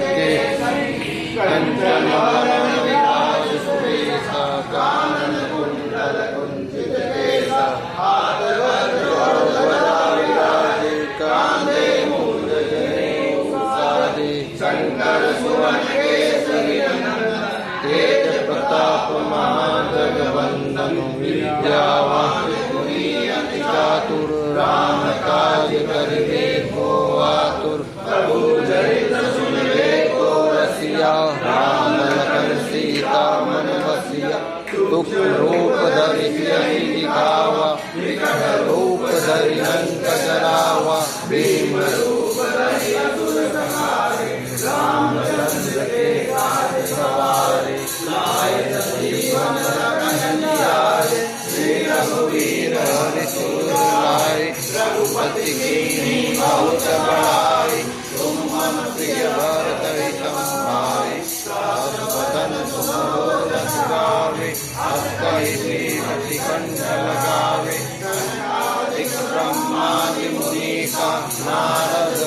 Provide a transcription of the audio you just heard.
के कंचन वरण विराज सुरेशा कानन कुंडल कुंचित केसा हाथ वज्र विराजे कांधे मूंज जनेऊ साजे शंकर सुवन केसरी नंदन तेज प्रताप महाजगवंदन विद्यावान गुणी अति चातुर राम काज करिबे को आतुर प्रभु चरित सुनिबे को रसिया राम लखन सीता मन बसिया दुख रूप धरि सियहि दिखावा विकट रूप धरि लंक जरावा भीम रूप धरि असुर संहारे रामचंद्र के काज सवारे लाए जीवन रखन जियारे श्री रघुवीर हरि सुर लाए रघुपति कीन्ही बहुत बड़ाई तुम मम प्रिय भरत हितम भाई बदन तुम रस गावे अस्तहि श्रीमति कंठ लगावे ब्रह्मादि मुनीसा नारद